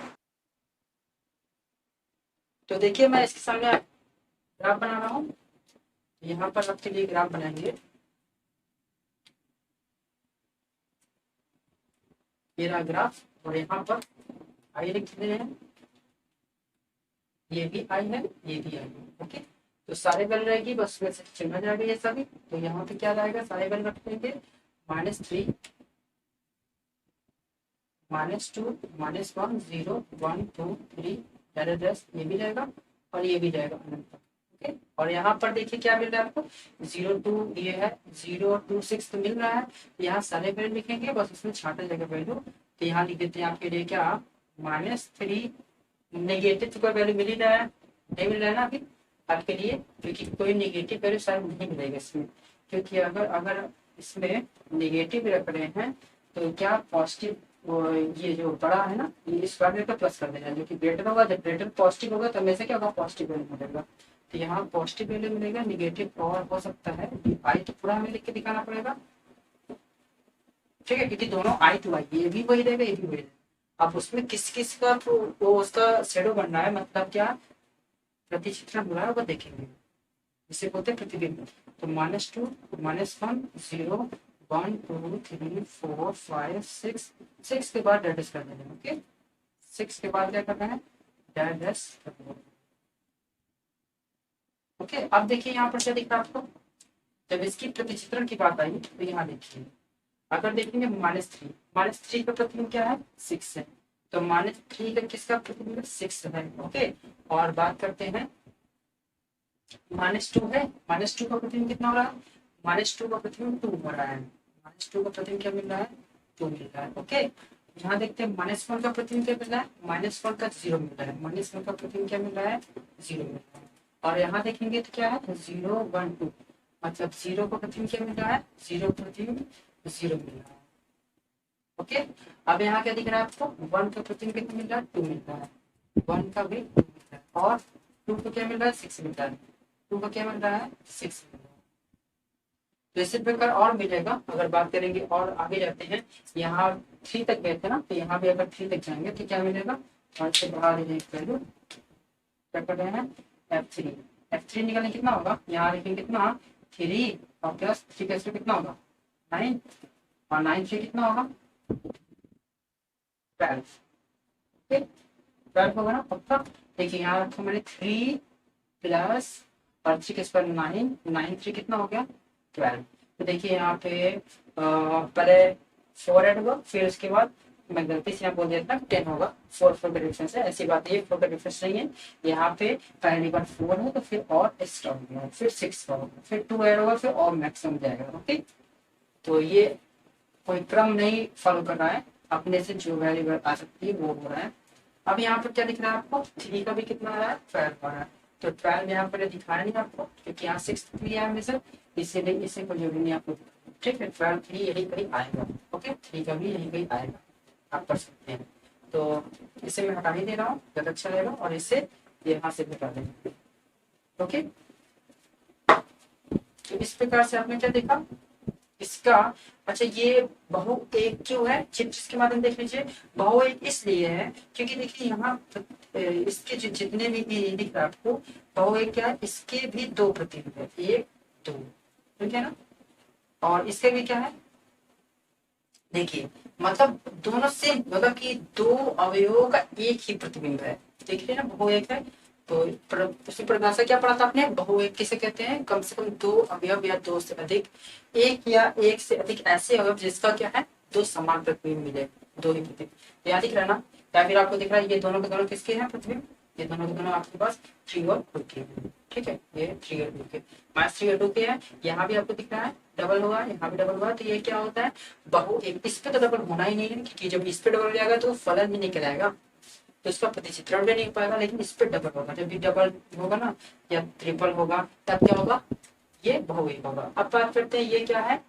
तो देखिए मैं इसके सामने ग्राफ बना रहा हूँ, यहाँ पर आपके लिए ग्राफ बनाएंगे, ये रहा ग्राफ, और यहाँ पर आई लिख रहे हैं, ये भी आई है, ये भी आई है। ओके, तो सारे वैल्यू रहेगी, बस वैसे चलना जाएगा ये सभी। तो यहाँ पे क्या रहेगा, सारे वैल्यू रख देंगे, -3 -2 -1 0 1 2 3 10, ये भी जाएगा और ये भी जाएगा अनंत तक। ओके, और यहाँ पर देखिए क्या मिल रहा है आपको, 0 2 ये है, 0 2 6 तो मिल रहा है, यहाँ सारे वैल्यू लिखेंगे, बस उसमें छाटा जाएगा वैल्यू। तो यहाँ लिख देते हैं आपके लिए क्या, -3, नेगेटिव तो कोई वैल्यू मिल ही रहा है, नहीं मिल रहा है ना अभी आपके लिए, क्योंकि कोई नेगेटिव वैल्यू शायद नहीं मिलेगा इसमें, क्योंकि अगर अगर इसमें नेगेटिव रख रहे हैं तो क्या पॉजिटिव, ये जो बड़ा है ना, ये इस वैल्यू का प्लस कर देना, जो कि ग्रेटर होगा, जब ग्रेटर पॉजिटिव होगा तो हमेशा क्या होगा, पॉजिटिव वैल्यू मिलेगा। तो यहाँ पॉजिटिव वैल्यू मिलेगा, निगेटिव और हो सकता है, आई तो पूरा हमें लिख के दिखाना पड़ेगा, ठीक है, क्योंकि दोनों आई टू आई, ये भी वही रहेगा, ये भी वही रहेगा। अब उसमें किस किस का वो उसका शेडो बनना है, मतलब क्या प्रतिचित्रण हो रहा है वो देखेंगे, इसे बोलते हैं प्रतिबिंब। तो -2 -1 0 1 2 3 4 5 6, 6 के बाद डैश कर देना। ओके, 6 के बाद क्या करना है, डैश कर देना। ओके, अब देखिए यहाँ पर क्या दिख रहा है आपको, जब इसकी प्रतिचित्रण की बात आई तो यहाँ देखिए, अगर देखेंगे -3 का प्रतिबिंब क्या है, 6 है, तो -3 का किसका प्रतिबिंब 6 है। ओके, और बात करते हैं -2 है, -2 का प्रतिबिंब कितना हो रहा है, -2 का प्रतिबिंब 2 हो रहा है, -2 का प्रतिबिंब क्या मिल रहा है, 2 मिल रहा है। ओके, यहाँ देखते हैं -1 का प्रतिबिंब क्या मिल रहा है, -1 का 0 मिल रहा है, -1 का प्रतिबिंब क्या मिल रहा है, 0 मिल रहा है। और यहाँ देखेंगे तो क्या है, 0 1 2, मतलब 0 का प्रतिबिंब क्या मिल रहा है, 0 प्रतिबिंब 0 मिल रहा है। ओके, अब यहाँ क्या दिख रहा है आपको, 1 का प्रतिबिंब कितना मिल रहा है, 2 मिल रहा है, 1 का भी 2 मिल रहा है, और 2 का क्या मिल रहा है, 6 मिल रहा है, 2 का क्या मिल रहा है, 6 मिल रहा है। तो इसी प्रकार और मिलेगा, अगर बात करेंगे और आगे जाते हैं, यहाँ 3 तक गए थे ना, तो यहाँ भी अगर 3 तक जाएंगे तो क्या मिलेगा, 5 से बाहर वैल्यू क्या कर रहे हैं, F3 निकालने कितना होगा, यहाँ लिखेंगे कितना, 3 और प्लस 3 कैसे कितना होगा, 9, और 9 से कितना होगा, 12। ठीक, 12 होगा ना पक्का। देखिए यहाँ रखा मैंने 3 प्लस और 3 के स्क्वायर 9, 9 3 कितना हो गया, 12। तो देखिए यहाँ पे पहले 4 ऐड होगा, फिर उसके बाद मैं गलती से यहाँ बोल दिया था 10 होगा, 4 4 का डिफरेंस है, ऐसी बात है, 4 का डिफरेंस नहीं है। यहाँ पे पहली बार 4 है तो फिर और एक्स्ट्रा हो गया, फिर 6 का होगा, फिर 2 ऐड होगा, फिर और मैक्सिमम जाएगा। ओके, तो ये कोई क्रम नहीं फॉलो कर रहा है, अपने से जो वैल्यू आ सकती है वो हो रहा है। अब यहाँ पर क्या दिख रहा है आपको, 3 का भी कितना आ रहा है, 12 आ रहा है। तो 12 यहाँ पर दिखाया नहीं आपको, क्योंकि यहाँ 6 लिया है हमेशा, इसीलिए इसे कोई जरूरी नहीं आपको, ठीक है। 12 3 यही कहीं आएगा। ओके, 3 का भी यही कहीं आएगा, आप कर सकते हैं। तो इसे मैं हटा ही दे रहा हूँ, ज़्यादा अच्छा रहेगा, और इसे यहाँ से हटा देंगे। ओके, तो इस प्रकार से आपने क्या देखा इसका। अच्छा, ये बहु एक जो है चित्र के माध्यम देख लीजिए, बहु एक इसलिए है क्योंकि देखिए यहाँ इसके जितने भी दिख रहा है आपको, बहु एक क्या है, इसके भी 2 प्रतिबिंब है, 1 2, ठीक है ना, और इसके भी क्या है देखिए मतलब दोनों से मतलब कि दो अवयवों का एक ही प्रतिबिंब है। देख रहे हैं ना, बहुएक है। तो उसी परिभाषा क्या पढ़ा था आपने, बहुएक किसे कहते हैं, कम से कम दो अवयव या दो से अधिक, एक या एक से अधिक ऐसे अवयव जिसका क्या है, दो समान प्रतिबिंब मिले, दो ही प्रतिबिंब। तो यहाँ दिख रहा है ना, या फिर आपको दिख रहा है ये दोनों के दोनों किसके हैं प्रतिबिंब, ये दोनों के दोनों आपके पास 3 और 2 के हैं। ठीक है, ये 3 और 2 के, -3 और 2 के हैं। यहाँ भी आपको दिख रहा है डबल होगा, यहाँ भी डबल होगा, तो ये क्या होता है, बहु एक। इस पे तो डबल होना ही नहीं है, क्योंकि जब इस पे डबल हो जाएगा तो फलन भी नहीं कहलाएगा, तो इसका प्रतिचित्रण भी नहीं हो पाएगा। लेकिन इस पे डबल होगा, जब भी डबल होगा ना या ट्रिपल होगा तब क्या होगा, ये बहुएक होगा। अब बात करते हैं ये क्या है,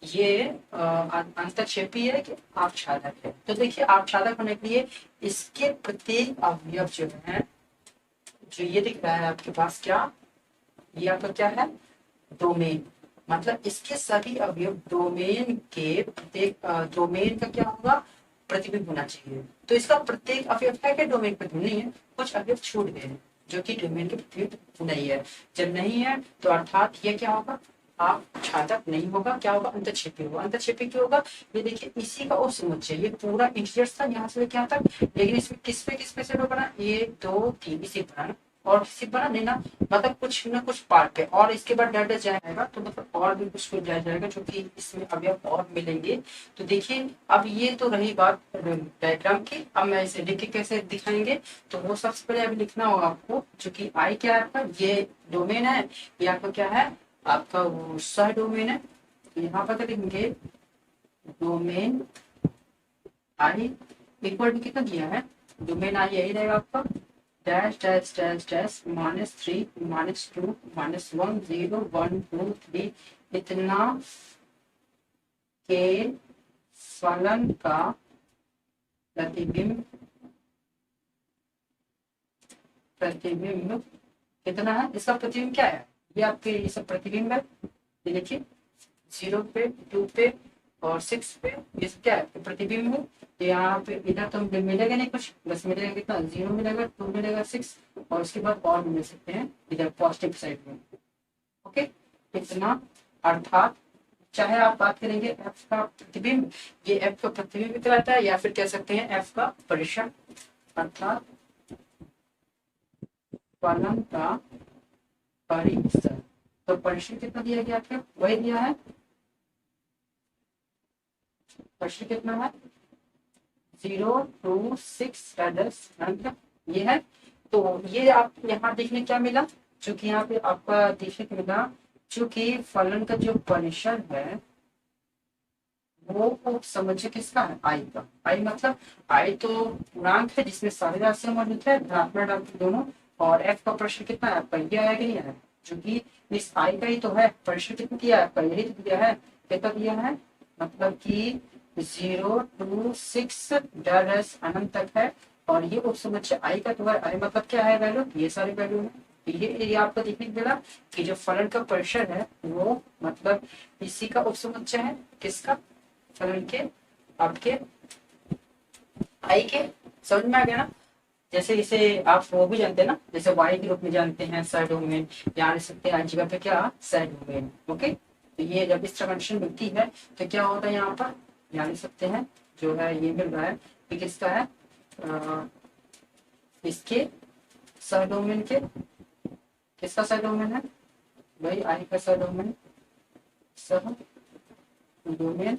ये अंतक्षेपी है कि आपछादक है। तो देखिए आपछादक होने के लिए इसके प्रत्येक अवयव जो है, जो ये दिख रहा है आपके पास क्या, ये आपका क्या है, डोमेन। मतलब इसके सभी अवयव डोमेन के प्रत्येक डोमेन का क्या होगा, प्रतिबिंब होना चाहिए। तो इसका प्रत्येक अवयव है क्या डोमेन प्रतिबिंब, नहीं है, कुछ अवयव छूट गए हैं जो कि डोमेन के प्रतिबिंब नहीं है। जब नहीं है तो अर्थात ये क्या होगा, आप छादक नहीं होगा, क्या होगा, अंतक्षेपी होगा। अंतक्षेपी क्यों होगा, ये देखिए इसी का उपसमुच्चय, ये पूरा इंटीजर्स था यहाँ से लेके यहाँ तक, लेकिन इसमें किस पे से बना, 1 2 3 इसी पर है, और किसी बना नहीं ना, मतलब कुछ ना कुछ पार्ट पे, और इसके बाद डाटा जाएगा तो मतलब और भी कुछ जाएगा जो कि इसमें अवयव और मिलेंगे। तो देखिए अब ये तो रही बात डायग्राम की। अब मैं इसे लिख के कैसे दिखाएंगे, तो वो सबसे पहले अभी लिखना होगा आपको, जो कि आई क्या है आपका, ये डोमेन है, ये आपका क्या है, आपका वो सह डोमेन है। तो यहाँ पर क्या लिखेंगे, डोमेन आई इक्वल टू कितना दिया है, डोमेन आई यही रहेगा आपका, डैश डैश डैश डैश -3 -2 -1 0 1 2 3 इतना के फलन का प्रतिबिंब प्रतिबिंब कितना है, इसका प्रतिबिंब क्या है, ये आपके ये सब प्रतिबिंब है। ये देखिए 0 पे 2 पे और 6 पे, ये क्या है, प्रतिबिंब है। तो यहाँ पे इधर तो मिलेगा नहीं कुछ, बस मिलेगा कितना, 0 मिलेगा, 2 मिलेगा, 6, और उसके बाद और मिल सकते हैं इधर पॉजिटिव साइड में। ओके, इतना, अर्थात चाहे आप बात करेंगे एफ का प्रतिबिंब, ये एफ का प्रतिबिंब कहलाता है, या फिर कह सकते हैं एफ का परिसर, अर्थात फलन का परिसर। तो परिसर कितना दिया गया आपको, वही दिया है, परिसर कितना है, 0 2 6 ये है। तो ये आप यहाँ देखने क्या मिला, चूंकि यहाँ पे आपका देखने को मिला, चूंकि फलन का जो परिसर है वो समझिए किसका है, आई का। आई मतलब आई तो पूर्णांक है जिसमें सारी राशियां मौजूद है, धनात्मक ऋणात्मक दोनों। और एफ का प्रश्न कितना है आपका, ये आया कि नहीं है, जो कि इस आई का ही तो है, प्रश्न कितना दिया है आपका, यही तो दिया है, कितना दिया है, मतलब कि 0 2 6 डैश अनंत तक है। और ये उपसमुच्चय आई का तो है, आई मतलब क्या है वैल्यू, ये सारी वैल्यू है। तो ये आपको देखने को मिला कि जो फलन का परिसर है वो मतलब इसी का उपसमुच्चय है, किसका, फलन के, आपके आई के। समझ में आ गया ना, जैसे इसे आप वो भी जानते हैं ना, जैसे वाई के रूप में जानते हैं सह डोमेन, यहाँ लिख सकते हैं जगह पे क्या, सह डोमेन। ओके, तो ये जब इस तरह कंडीशन मिलती है तो क्या होता है, यहाँ पर यहाँ लिख सकते हैं जो है ये मिल रहा है कि किसका है, इसके सह डोमेन के, किसका सह डोमेन है भाई, आई का सह डोमेन, सह डोमेन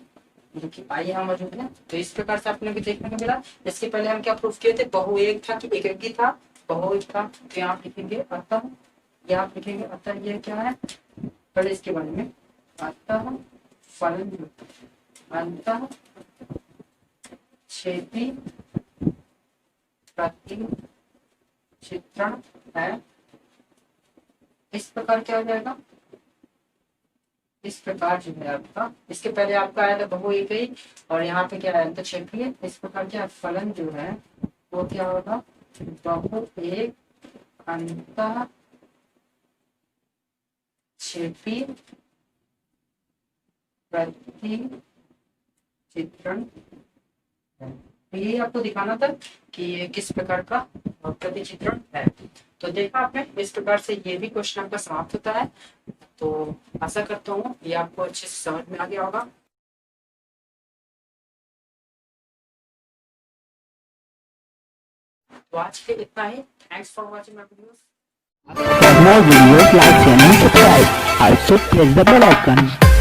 जो कि आई यहाँ मौजूद है। तो इस प्रकार से आपने भी देखने को मिला। इसके पहले हम क्या प्रूफ किए थे, बहु एक था कि एक ही था, बहु एक था। तो यहाँ लिखेंगे अतः, यहाँ लिखेंगे अतः ये क्या है, पहले इसके बारे में, अतः फलन अंतः क्षेपी प्रतिचित्रण है। इस प्रकार क्या हो जाएगा, इस प्रकार जो है आपका, इसके पहले आपका आया था बहु एक ही, और यहाँ पे क्या है अंतक्षेपीय। इस प्रकार क्या फलन जो है वो क्या होगा, बहु एक अंतक्षेपी प्रतिचित्रण है। तो ये आपको दिखाना था कि ये किस प्रकार का प्रतिचित्रण है। तो देखा आपने, इस प्रकार से ये भी क्वेश्चन आपका समाप्त होता है। तो आशा करता हूँ ये आपको अच्छे से समझ में आ गया होगा। तो आज के इतना ही। Thanks for watching my videos. For more videos, like, share and subscribe. Also press the bell icon.